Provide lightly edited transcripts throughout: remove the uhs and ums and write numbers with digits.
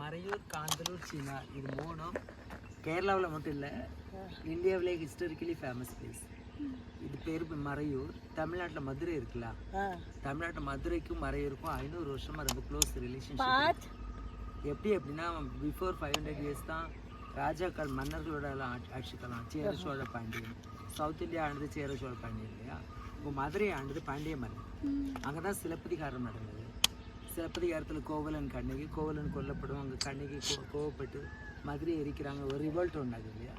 மறையூர், காந்தலூர், சினார் இது மூணும் கேரளாவில் மட்டும் இல்லை, இந்தியாவிலே ஹிஸ்டாரிக்கலி ஃபேமஸ் பிளேஸ். இது பேர் மறையூர். தமிழ்நாட்டில் மதுரை இருக்குல்ல, தமிழ்நாட்டில் மதுரைக்கும் மறையூருக்கும் 500 வருஷமாக ரொம்ப க்ளோஸ் ரிலேஷன்ஷிப். எப்படி அப்படின்னா பிஃபோர் 500 இயர்ஸ் தான் ராஜாக்கள் மன்னர்களோட ஆட்சி காலம். சேர சோழ பாண்டியன். சவுத் இந்தியா ஆனது சேர சோழ பாண்டியன் இல்லையா? இப்போ மதுரை ஆனது பாண்டிய மன்னன். அங்கே தான் சிலப்பதிகாரம் நடந்தது. சிலப்பதிகாரத்தில் கோவலன் கண்ணகி, கோவலன் கொல்லப்படும், அங்கே கண்ணகி கோவப்பட்டு மதுரை எரிக்கிறாங்க, ஒரு ரிவோல்ட் ஒன்று ஆகுது இல்லையா?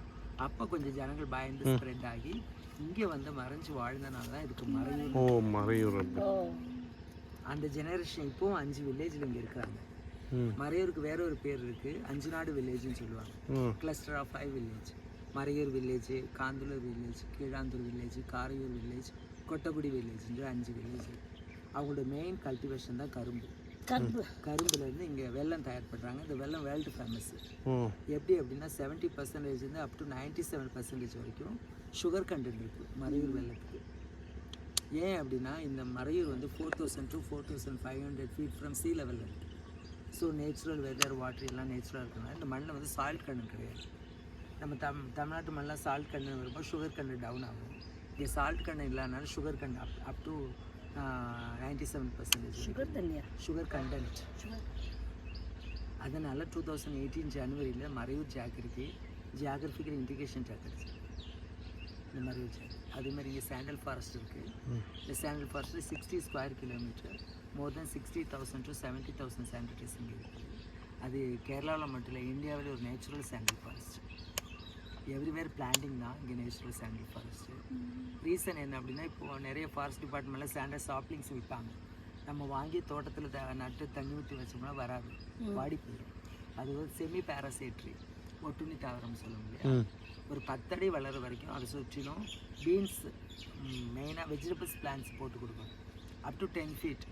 அப்போ கொஞ்சம் ஜனங்கள் பயந்து ஸ்ப்ரெட் ஆகி இங்கே வந்து மறைஞ்சு வாழ்ந்தனால தான் இதுக்கு மறையூர். மறையூர் அந்த ஜெனரேஷன் இப்போவும் 5 வில்லேஜில் இங்கே இருக்கிறாங்க. மறையூருக்கு வேற ஒரு பேர் இருக்குது, 5 நாடு வில்லேஜ்னு சொல்லுவாங்க. Cluster of 5 village. Marayur village, Kanthalloor village, Keezhanthoor village, Karayur village, Kottakudi வில்லேஜ்ன்ற 5 வில்லேஜ். அவங்களோட மெயின் கல்டிவேஷன் தான் கரும்பு. கரும்புலேருந்து இங்கே வெல்லம் தயார் பண்ணுறாங்க. இந்த வெல்லம் வேர்ல்டு ஃபேமஸ். எப்படி அப்படின்னா 70% அப் டு 97% வரைக்கும் சுகர் கண்டென்ட் இருக்குது மறையூர் வெல்லத்துக்கு. ஏன் அப்படின்னா இந்த மறையூர் வந்து 4000 to 4500 feet ஃப்ரம் சீ லெவலில் இருக்குது. ஸோ நேச்சுரல் வெதர், வாட்டர் எல்லாம் நேச்சுரலாக இருக்கனால இந்த மண்ணில் வந்து சால்ட் கண்டென்ட் கிடையாது. நம்ம தமிழ்நாட்டு மண்ணில் சால்ட் கண்டென்ட் வரும்போது சுகர் கண்டென்ட் டவுன் ஆகும். இங்கே சால்ட் கண்டென்ட் இல்லாதனால sugar content up to 97% sugar content. அதனால் 2018 ஜனவரியில் மறையூர் ஜியாகிரபிக்கல் இண்டிகேஷன் டேக் கிடச்சி இந்த மறையூர் ஜாக். அதேமாதிரி இங்கே சாண்டல் ஃபாரஸ்ட் இருக்குது. இந்த sandal forest 60 square kilometre, more then 60,000 to 70,000 sandal trees இங்கே இருக்குது. அது கேரளாவில் மட்டும் இல்லை, இந்தியாவில் ஒரு natural sandal forest. Everywhere planting தான் இங்கே நேச்சுரல் சாண்டல் ஃபாரஸ்ட்டு. ரீசன் என்ன அப்படின்னா இப்போது நிறைய ஃபாரஸ்ட் டிபார்ட்மெண்ட்டில் சாண்டல் சாப்ளிங்ஸ் விற்பாங்க. நம்ம வாங்கி தோட்டத்தில் நட்டு தண்ணி ஊற்றி வச்சோம்னா வராது, வாடி போயிடும். அது ஒரு செமி பேராசைட்ரி, ஒட்டுண்ணி தாவரம் சொல்ல முடியாது. ஒரு 10 அடி வளர வரைக்கும் அதை சுற்றிலும் பீன்ஸ், மெயினாக வெஜிடபிள்ஸ் பிளான்ஸ் போட்டு கொடுக்கணும். Up to 10 feet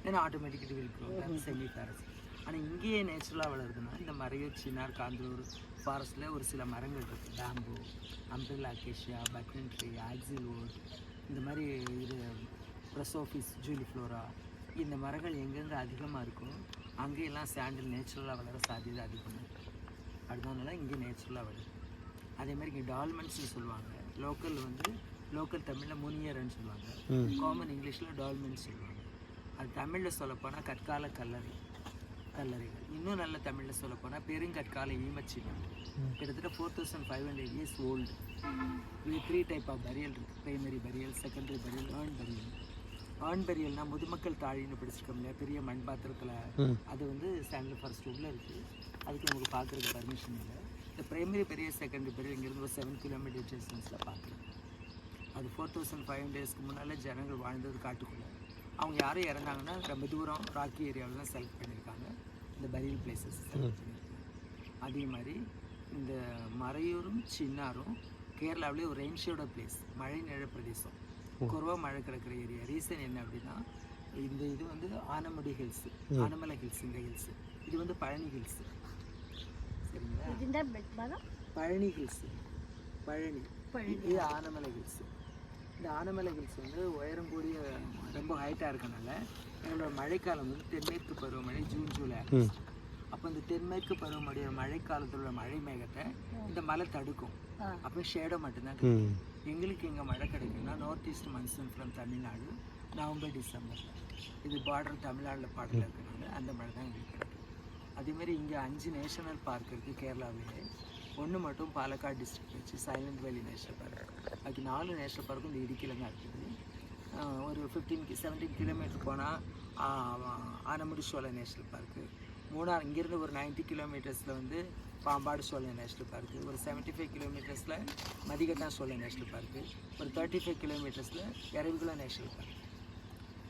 then automatically will grow. Semi parasite. ஆனால் இங்கேயே நேச்சுரலாக வளருதுன்னா இந்த மறையூர், சின்னார், காந்தலூர் ஃபாரஸ்ட்டில் ஒரு சில மரங்கள் இருக்குது. பேம்பு, அம்பிரல்லா அக்கேஷியா, பட்டன் ட்ரீ, ஆக்சில்வுட், இந்த மாதிரி இது ப்ரசோஃபிஸ், ஜூலிஃப்ளோரா, இந்த மரங்கள் எங்கெங்கே அதிகமாக இருக்கும் அங்கேயெல்லாம் சாண்டில் நேச்சுரலாக வளர சாத்தியதை அதிகமாக இருக்குது. அதனால இங்கே நேச்சுரலாக வளரும். அதேமாதிரி இங்கே டால்மெண்ட்ஸ்னு சொல்லுவாங்க. லோக்கல் தமிழில் முனியர்ன்னு சொல்லுவாங்க, காமன் இங்கிலீஷில் டால்மெண்ட்ஸ் சொல்லுவாங்க. அது தமிழில் சொல்லப்போனால் கற்கால கல்லறைகள். இன்னும் நல்ல தமிழில் சொல்லப்போனால் பெருங்கற்கால ஈமச்சின்னம். கிட்டத்தட்ட 4500 years ஓல்டு. இது 3 type ஆஃப் பரியல் இருக்குது. Primary burial, secondary burial, urn burial. Urn பரியல்னால் முதுமக்கள் தாழின்னு படிச்சிருக்கோம் இல்லையா, பெரிய மண் பாத்திரத்தில். அது வந்து சாண்டல் ஃபாரஸ்ட் உள்ளே இருக்குது. அதுக்கு நமக்கு பார்க்குறதுக்கு பர்மிஷன் இல்லை. இந்த பிரைமரி பரியல், செகண்டரி பரியல் இங்கேருந்து ஒரு 7 kilometer டிஸ்டன்ஸில் பார்க்குறோம். அது 4500 yearsக்கு முன்னால் ஜனங்கள் வாழ்ந்தது காட்டுக்குள்ளே. அவங்க யாரும் இறந்தாங்கன்னா ரொம்ப தூரம் ராக்கி ஏரியாவில் தான் செலக்ட் பண்ணியிருக்காங்க இந்த பரியல் பிளேசஸ் செலக்ட் பண்ணியிருக்காங்க. அதே மாதிரி இந்த மறையூரும் சின்னாரும் கேரளாவிலே ஒரு ரெயின்ஷேடோ பிளேஸ், மழை நிழ பிரதேசம், குறைவாக மழை கிடக்கிற ஏரியா. ரீசன் என்ன அப்படின்னா இந்த இது வந்து ஆனமடி ஹில்ஸு, ஆனமலை ஹில்ஸ். இந்த ஹில்ஸு இது வந்து பழனி ஹில்ஸு. சரிங்களா? பழனி ஹில்ஸு, பழனி, இது ஆனமலை ஹில்ஸு. இந்த ஆனமலை ஹில்ஸ் வந்து உயரம் கூடிய ரொம்ப ஹைட்டாக இருக்கனால எங்களோட மழைக்காலம் வந்து தென்மேற்கு பருவமழை ஜூன், ஜூலை, ஆகஸ்ட். அப்போ இந்த தென்மேற்கு பருவமழையோட மழைக்காலத்தோட மழை மேகத்தை இந்த மலை தடுக்கும். அப்போ ஷேடோ மட்டும்தான் கிடைக்கும். எங்களுக்கு இங்கே மழை கிடைக்கும்னா north east monsoon from Tamil Nadu, November, December. இது பார்டர் தமிழ்நாட்டில் பாடலில் இருக்கிறனால அந்த மழை தான் எங்களுக்கு கிடைக்கும். அதேமாதிரி இங்கே 5 நேஷனல் பார்க் இருக்குது கேரளாவிலே. ஒன்று மட்டும் பாலக்காடு டிஸ்ட்ரிக்ட் வச்சு சைலண்ட் வேலி நேஷனல் பார்க். அதுக்கு 4 நேஷனல் பார்க்கும் இந்த இடுக்கியில் தான் இருக்குது. ஒரு 17 கிலோமீட்டர் போனால் ஆனமுடி சோலை நேஷ்னல் பார்க்கு. மூணார் இங்கேருந்து ஒரு 90 கிலோமீட்டர்ஸில் வந்து பாம்பாடு சோலை நேஷ்னல் பார்க்கு. ஒரு 75 கிலோமீட்டர்ஸில் மதிகட்டா சோலை நேஷ்னல் பார்க்கு. ஒரு 35 கிலோமீட்டர்ஸில் எரவிகுளா நேஷ்னல் பார்க்.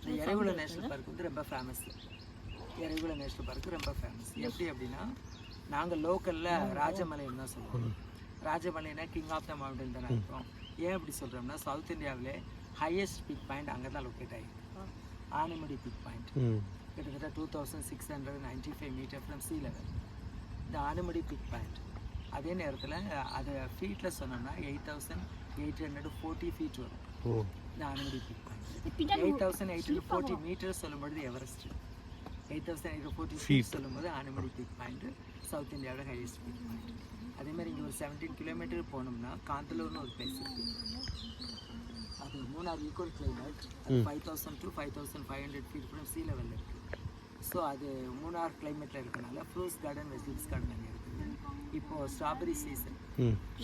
இந்த எரவிகுளா நேஷ்னல் பார்க் வந்து ரொம்ப ஃபேமஸ். எரவிகுளா நேஷ்னல் பார்க்கு ரொம்ப ஃபேமஸ். எப்படி அப்படின்னா நாங்கள் லோக்கலில் ராஜமலைன்னு தான் சொல்லுவோம். ராஜமலைனா கிங் ஆஃப் த மவுண்டன் தானே இருக்கும். ஏன் அப்படி சொல்கிறோம்னா சவுத் இந்தியாவிலே ஹையஸ்ட் பீக் பாயிண்ட் அங்கே தான் லொக்கேட் ஆகிருக்கு. ஆனைமுடி பீக் பாயிண்ட் கிட்டத்தட்ட 2695 மீட்டர் ஃப்ரம் சீ லெவல். இந்த ஆனைமுடி பீக் பாயிண்ட் அதே நேரத்தில் அதை ஃபீட்டில் சொன்னோம்னா 8840 feet வரும். இந்த ஆனைமுடி பீக் பாயிண்ட் 8840 மீட்டர் சொல்லும்பொழுது எவரெஸ்ட் 8,840 ஃபீட் சொல்லும்போது ஆனைமலை பீக் பாயிண்ட் சவுத் இந்தியாவோட ஹையஸ்ட் பீக் பாயிண்ட். அதே மாதிரி இங்கே ஒரு 17 கிலோமீட்டர் போனோம்னா காந்தலூர்னு ஒரு பிளேஸ் இருக்குது. அது மூணார் ஈக்குவல் கிளைமேட். அது 5,000 to 5,500 ஃபீட் கூட சீ லெவலில் இருக்குது. ஸோ அது மூணார் கிளைமேட்டில் இருக்கனால ஃப்ரூட்ஸ் கார்டன் வெஜிடபிள்ஸ் கார்டன் அங்கே இருக்குது. இப்போது ஸ்ட்ராபெரி சீசன்.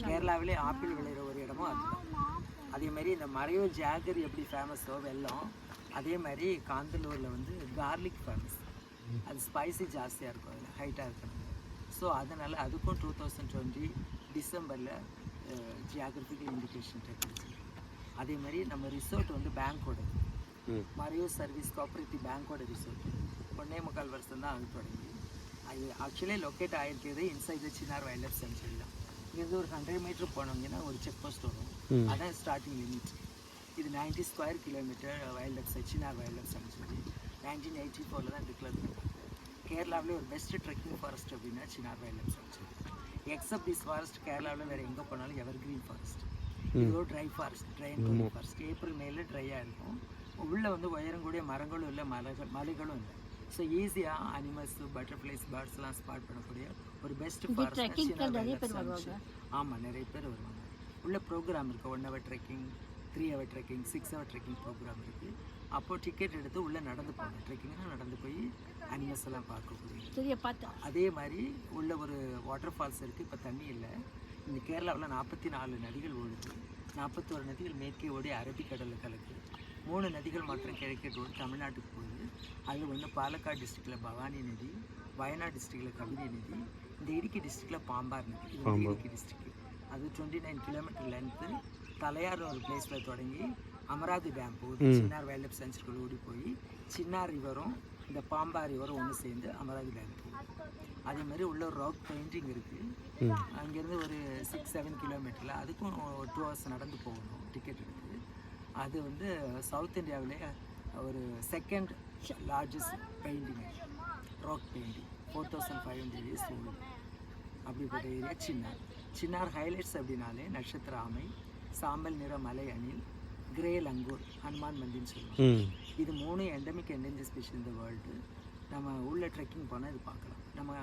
கேரளாவிலே ஆப்பிள் விளையிற ஒரு இடமும் அதுதான். அதே மாதிரி இந்த மறையூர் ஜாகர் எப்படி ஃபேமஸோ வெல்லம், அதே மாதிரி காந்தலூரில் வந்து கார்லிக் ஃபேமஸ். அது ஸ்பைசி ஜாஸ்தியாக இருக்கும், அதில் ஹைட்டாக இருக்கணும். ஸோ அதனால் அதுக்கும் 2020 டிசம்பரில் ஜியாகிரபிக்கல் இண்டிகேஷன் கிடைச்சி. அதே மாதிரி நம்ம ரிசோர்ட் வந்து பேங்கோட மறையூர் சர்வீஸ் கோஆப்ரேட்டிவ் பேங்கோட ரிசோர்ட் 1.25 வருஷம் தான் அது தொடங்கி. அது ஆக்சுவலி லொக்கேட் ஆகிருக்கிறது inside the Chinnar wild life sanctuary தான். இங்கேருந்து ஒரு 100 மீட்டர் போனோங்கன்னா ஒரு செக் போஸ்ட் வரும். அதான் ஸ்டார்டிங் லிமிட். இது 90 square kilometre wild life Chinnar wild life century 1984 தான் டிக்ளேர் பண்ணாங்க. கேரளாவிலே ஒரு பெஸ்ட் ட்ரெக்கிங் ஃபாரஸ்ட் அப்படின்னா Chinnar wild life century. Accept this forest கேரளாவில் வேறு எங்கே போனாலும் எவர் கிரீன் ஃபாரஸ்ட். இதோ try forest, try and forest. April மேல ட்ரையாக இருக்கும். உள்ளே வந்து உயரங்கூடிய மரங்களும் இல்லை, மலைகளும் இல்லை. ஸோ ஈஸியாக அனிமல்ஸ், பட்டர்ஃப்ளைஸ், பேர்ட்ஸ்லாம் ஸ்பாட் பண்ணக்கூடிய ஒரு பெஸ்ட் ஃபாரஸ்ட். ஆமாம், நிறைய பேர் வருவாங்க. உள்ள ப்ரோக்ராம் இருக்குது. 1 hour trekking, 3 hour trekking, 6 hour trekking program இருக்குது. அப்போது டிக்கெட் எடுத்து உள்ளே நடந்து போகணும். ட்ரெக்கிங்னா நடந்து போய் அனிமல்ஸ் எல்லாம் பார்க்கக்கூடிய. அதே மாதிரி உள்ள ஒரு வாட்டர் ஃபால்ஸ் இருக்குது. இப்போ தண்ணி இல்லை. இந்த கேரளாவில் 44 நதிகள் ஓடுது. 41 நதிகள் மேற்கே ஓடி அரபிக்கடலில் கலக்குது. 3 நதிகள் மாத்திரம் கிழக்கே ஓடி தமிழ்நாட்டுக்கு போகுது. அது ஒன்று பாலக்காடு டிஸ்ட்ரிக்டில் பவானி நதி, வயநாடு டிஸ்ட்ரிக்டில் கபினி நதி, இந்த இடுக்கி டிஸ்ட்ரிக்டில் பாம்பார் நதி. இது இடுக்கி டிஸ்ட்ரிக்ட். அது 29 கிலோமீட்டர் லென்த்து. தலையார் ஒரு பிளேஸில் தொடங்கி அமராவதி டேம் போகுது. சின்னார் வைல்ட் லைஃப் சென்ச்சுரிக்குள்ள ஓடி போய் சின்னார் ரிவரும் இந்த பாம்பார் ரிவரும் ஒன்று சேர்ந்து அமராவதி டேம் போகுது. அதே மாதிரி உள்ள ஒரு ராக் பெயிண்டிங் இருக்குது. அங்கேருந்து ஒரு 6-7 கிலோமீட்டரில் அதுக்கும் 2 hours நடந்து போகணும் டிக்கெட் எடுத்து. அது வந்து சவுத் இந்தியாவிலே ஒரு second largest painting, rock painting. 4,500 years old. அப்படிப்பட்ட ஏரியா சின்னார். சின்னார் ஹைலைட்ஸ் அப்படின்னாலே நட்சத்திர ஆமை, சாம்பல் நிற மலை அணில், கிரே லங்கூர், ஹனுமான் மந்தின்னு சொல்லுவாங்க. இது 3 எண்டமிக் என்டேஞ்சர் ஸ்பீஷீஸ் இந்த வேர்ல்டு. நம்ம உள்ள ட்ரெக்கிங் போனால் இது பார்க்கலாம். நம்ம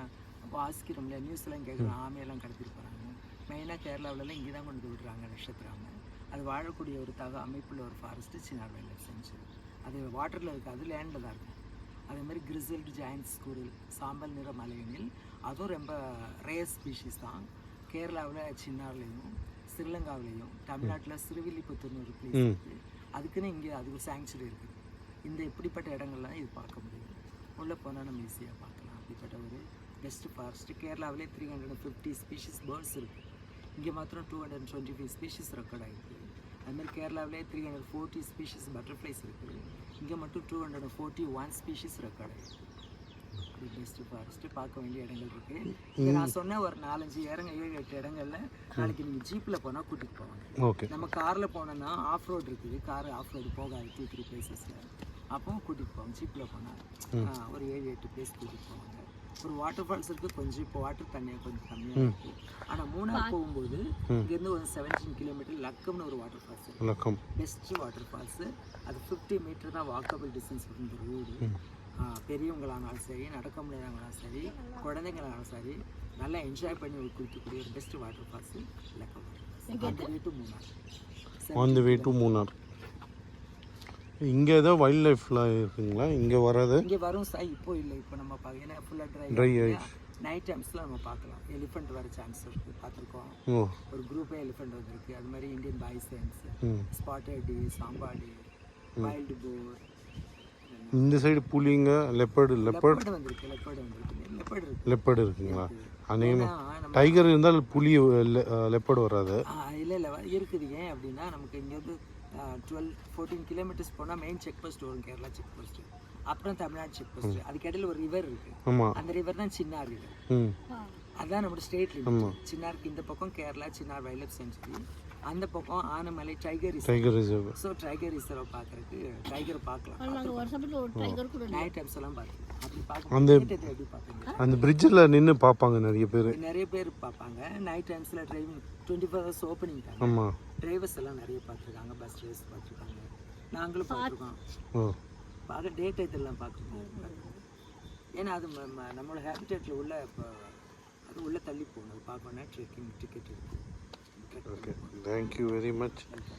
வாசிக்கிறோம்ல, நியூஸ்லாம் கேட்குறோம், ஆமையெல்லாம் கடத்திட்டு போகிறாங்க. மெயினாக கேரளாவிலலாம் இங்கே தான் கொண்டு விடுறாங்க நட்சத்திர ஆமை. அது வாழக்கூடிய ஒரு அமைப்புள்ள ஒரு forest Chinnar wild life century. அது வாட்டரில் இருக்காது, லேண்டில் தான் இருக்கும். அதேமாதிரி கிரிசல்டு ஜாயின்ட் ஸ்கூரில், சாம்பல் நிற மலையணில், அதுவும் ரொம்ப ரேர் ஸ்பீஷீஸ் தான். கேரளாவில் சின்னார்லேயும் ஸ்ரீலங்காவிலையும் தமிழ்நாட்டில் சிறுவில்லிபுத்தூர்னு ஒரு பிளேஸ் இருக்குது. அதுக்குன்னு இங்கே அதுக்கு சாங்சுரி இருக்குது. இந்த இப்படிப்பட்ட இடங்கள்லாம் இது பார்க்க முடியும். உள்ளே போனால் நம்ம ஈஸியாக பார்க்கலாம். அப்படிப்பட்ட ஒரு பெஸ்ட் ஃபாரஸ்ட். கேரளாவிலே 350 ஸ்பீஷீஸ் பேர்ட்ஸ் இருக்குது. இங்கே மாத்திரம் 225 ஸ்பீஷீஸ் ரெக்கார்ட் ஆகிருக்கு. அதுமாதிரி கேரளாவிலே 340 ஸ்பீஷீஸ் பட்டர்ஃப்ளைஸ் இருக்குது. இங்கே மட்டும் 241 ஸ்பீஷீஸ் ரெக்கார்ட் ஆகிருக்கு. அப்படி பெஸ்ட் ஃபாரஸ்ட்டு பார்க்க வேண்டிய இடங்கள் இருக்குது. இங்கே நான் சொன்ன ஒரு 4-5 7-8 இடங்கள்ல நாளைக்கு நீங்கள் ஜீப்பில் போனால் கூட்டிகிட்டு போவாங்க. நம்ம காரில் போனோன்னா ஆஃப் ரோடு இருக்குது. கார் ஆஃப் ரோடு போகாது 2-3 பிளேசஸில். அப்போவும் கூட்டிகிட்டு போவாங்க. ஜீப்பில் போனால் ஒரு 7-8 பிளேஸ் கூட்டிகிட்டு போவாங்க. ஒரு வாட்டர் ஃபால்ஸ் இருக்குது. கொஞ்சம் இப்போ வாட்டர் தண்ணியாக கொஞ்சம் கம்மியாக இருக்குது. ஆனால் மூணார் போகும்போது இங்கேருந்து ஒரு 17 கிலோமீட்டர் லக்கம்னு ஒரு வாட்டர் ஃபால்ஸ் இருக்குது. Best water falls. அது 50 மீட்டர் தான் வாக்கபிள் டிஸ்டன்ஸ் இந்த ரோடு. பெரியவங்களானாலும் சரி, நடக்க முடியாதவங்களாலும் சரி, குழந்தைங்களானாலும் சரி, நல்லா என்ஜாய் பண்ணி குளிக்கக்கூடிய ஒரு best water falls Lakkam on the way to Munnar. இங்கே ஏதோ வைல்ட் லைஃப்லாம் இருக்குங்களா இங்கே வராது? இங்கே வரும் சார். இப்போ இல்லை, இப்போ நம்ம பார்க்க ஃபுல்லாக ட்ரை நைட் டைம்ஸில் நம்ம பார்க்கலாம். எலிஃபெண்ட் வர சான்ஸ் இருக்குது, பார்த்துருக்கோம். ஒரு குரூப்பே எலிஃபெண்ட் வந்துருக்கு. அது மாதிரி இந்தியன் பைசன்ஸ், ஸ்பாட்டட் டீர், சாம்பாடி, வைல்டு போர். இந்த சைடு புலிங்க, லெப்பர்டு வந்துருக்கு. லெப்பர்டு இருக்குங்களா? அநேகமாக டைகர் இருந்தால் புலி லெப்பர்டு வராது. இல்லை இருக்குது. ஏன் அப்படின்னா நமக்கு இங்கேருந்து 12-14 கிலோமீட்டர்ஸ் போனால் மெயின் செக் போஸ்ட் வரும், கேரளா செக் போஸ்ட். அப்புறம் தமிழ்நாடு செக் போஸ்ட். அதுக்கு இடையில ஒரு ரிவர் இருக்குது. அந்த ரிவர் தான் சின்னார் ரிவர். அதுதான் நம்மளோட ஸ்டேட் லிமிட். சின்னாருக்கு இந்த பக்கம் Kerala Chinnar wild life century, அந்த பக்கம் Anamalai tiger reserve. So tiger reserve பார்க்கறதுக்கு டைகர் பார்க்கலாம். நைட் டைம்ஸ் எல்லாம் பார்க்கலாம். அப்படி பார்க்க அந்த பிரிட்ஜில் நின்று பார்ப்பாங்க நிறைய பேர் பார்ப்பாங்க. நைட் டைம்ஸில் டிரைவிங் 24 hours ஓப்பனிங் டைம். ஆமாம், டிரைவர்ஸ் எல்லாம் நிறைய பார்த்துருக்காங்க. பஸ் டிரைவர்ஸ் பார்த்துருக்காங்க. நாங்களும் பார்த்துருக்கோம். பார்க்க டே டைத்தெல்லாம் பார்க்கணும். ஏன்னா அது நம்மளோட ஹேபிட்டேட்டில் உள்ள இப்போ அது உள்ளே தள்ளி போகணும். அது பார்க்கணுன்னா ட்ரெக்கிங் டிக்கெட் இருக்குது. Okay, thank you very much. Welcome.